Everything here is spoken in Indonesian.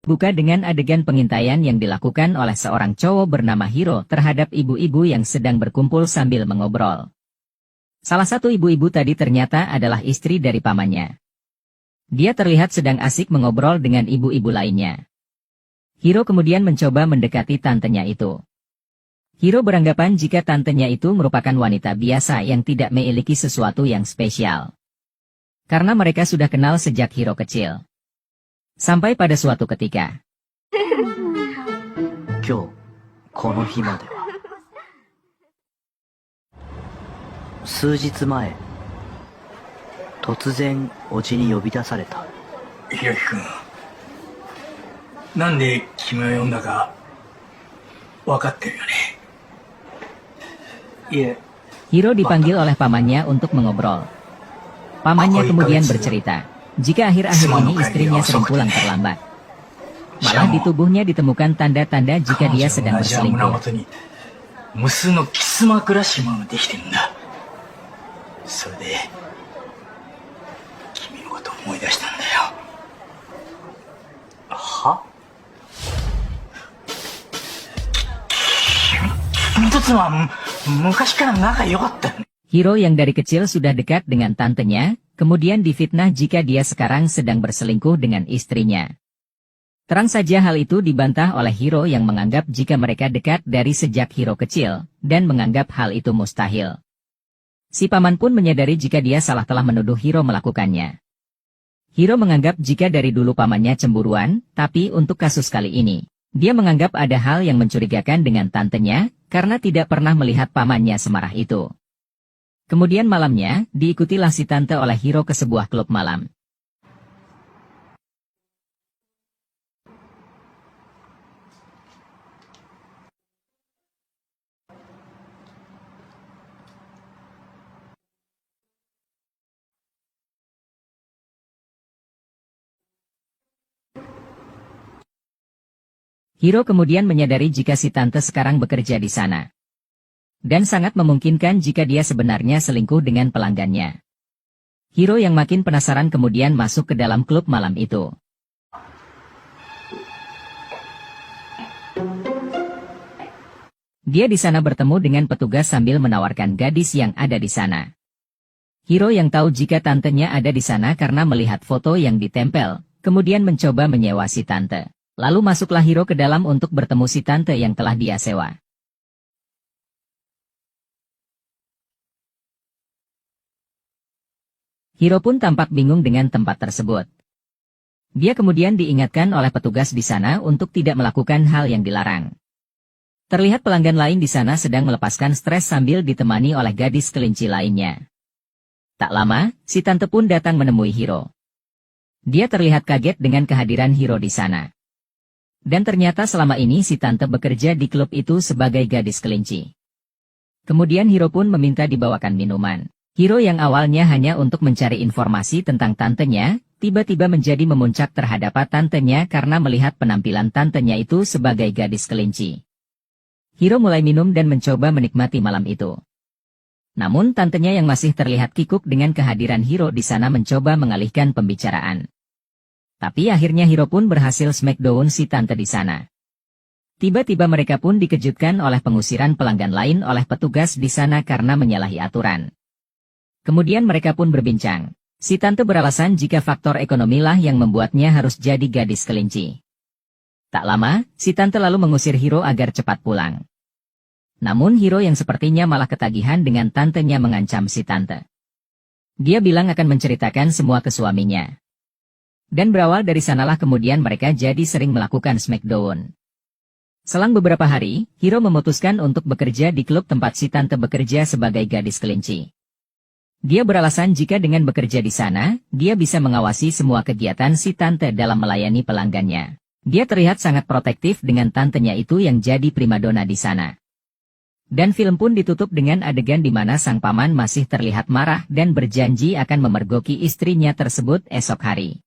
Buka dengan adegan pengintaian yang dilakukan oleh seorang cowok bernama Hiro terhadap ibu-ibu yang sedang berkumpul sambil mengobrol. Salah satu ibu-ibu tadi ternyata adalah istri dari pamannya. Dia terlihat sedang asik mengobrol dengan ibu-ibu lainnya. Hiro kemudian mencoba mendekati tantenya itu. Hiro beranggapan jika tantenya itu merupakan wanita biasa yang tidak memiliki sesuatu yang spesial. Karena mereka sudah kenal sejak Hiro kecil. Sampai pada suatu ketika. 今日この日までは。数日前、突然おじに呼び出された。ひろきくん、なんで君を呼んだか分かってるよね。いえ。 Hiro dipanggil oleh pamannya untuk mengobrol. Pamannya kemudian bercerita, jika akhir-akhir ini istrinya sering pulang terlambat. Malah di tubuhnya ditemukan tanda-tanda jika dia sedang berselingkuh. 無数のキスマークらしいものができてるんだ。それで君のことを思い出したんだよ。は？君と妻は昔から仲良かったよね。 Hiro yang dari kecil sudah dekat dengan tantenya, kemudian difitnah jika dia sekarang sedang berselingkuh dengan istrinya. Terang saja hal itu dibantah oleh Hiro yang menganggap jika mereka dekat dari sejak Hiro kecil, dan menganggap hal itu mustahil. Si paman pun menyadari jika dia salah telah menuduh Hiro melakukannya. Hiro menganggap jika dari dulu pamannya cemburuan, tapi untuk kasus kali ini, dia menganggap ada hal yang mencurigakan dengan tantenya, karena tidak pernah melihat pamannya semarah itu. Kemudian malamnya, diikutilah si tante oleh Hiro ke sebuah klub malam. Hiro kemudian menyadari jika si tante sekarang bekerja di sana. Dan sangat memungkinkan jika dia sebenarnya selingkuh dengan pelanggannya. Hiro yang makin penasaran kemudian masuk ke dalam klub malam itu. Dia di sana bertemu dengan petugas sambil menawarkan gadis yang ada di sana. Hiro yang tahu jika tantenya ada di sana karena melihat foto yang ditempel, kemudian mencoba menyewa si tante. Lalu masuklah Hiro ke dalam untuk bertemu si tante yang telah dia sewa. Hiro pun tampak bingung dengan tempat tersebut. Dia kemudian diingatkan oleh petugas di sana untuk tidak melakukan hal yang dilarang. Terlihat pelanggan lain di sana sedang melepaskan stres sambil ditemani oleh gadis kelinci lainnya. Tak lama, si tante pun datang menemui Hiro. Dia terlihat kaget dengan kehadiran Hiro di sana. Dan ternyata selama ini si tante bekerja di klub itu sebagai gadis kelinci. Kemudian Hiro pun meminta dibawakan minuman. Hiro yang awalnya hanya untuk mencari informasi tentang tantenya, tiba-tiba menjadi memuncak terhadap tantenya karena melihat penampilan tantenya itu sebagai gadis kelinci. Hiro mulai minum dan mencoba menikmati malam itu. Namun tantenya yang masih terlihat kikuk dengan kehadiran Hiro di sana mencoba mengalihkan pembicaraan. Tapi akhirnya Hiro pun berhasil smackdown si tante di sana. Tiba-tiba mereka pun dikejutkan oleh pengusiran pelanggan lain oleh petugas di sana karena menyalahi aturan. Kemudian mereka pun berbincang. Si tante beralasan jika faktor ekonomilah yang membuatnya harus jadi gadis kelinci. Tak lama, si tante lalu mengusir Hiro agar cepat pulang. Namun Hiro yang sepertinya malah ketagihan dengan tantenya mengancam si tante. Dia bilang akan menceritakan semua ke suaminya. Dan berawal dari sanalah kemudian mereka jadi sering melakukan smackdown. Selang beberapa hari, Hiro memutuskan untuk bekerja di klub tempat si tante bekerja sebagai gadis kelinci. Dia beralasan jika dengan bekerja di sana, dia bisa mengawasi semua kegiatan si tante dalam melayani pelanggannya. Dia terlihat sangat protektif dengan tantenya itu yang jadi primadona di sana. Dan film pun ditutup dengan adegan di mana sang paman masih terlihat marah dan berjanji akan memergoki istrinya tersebut esok hari.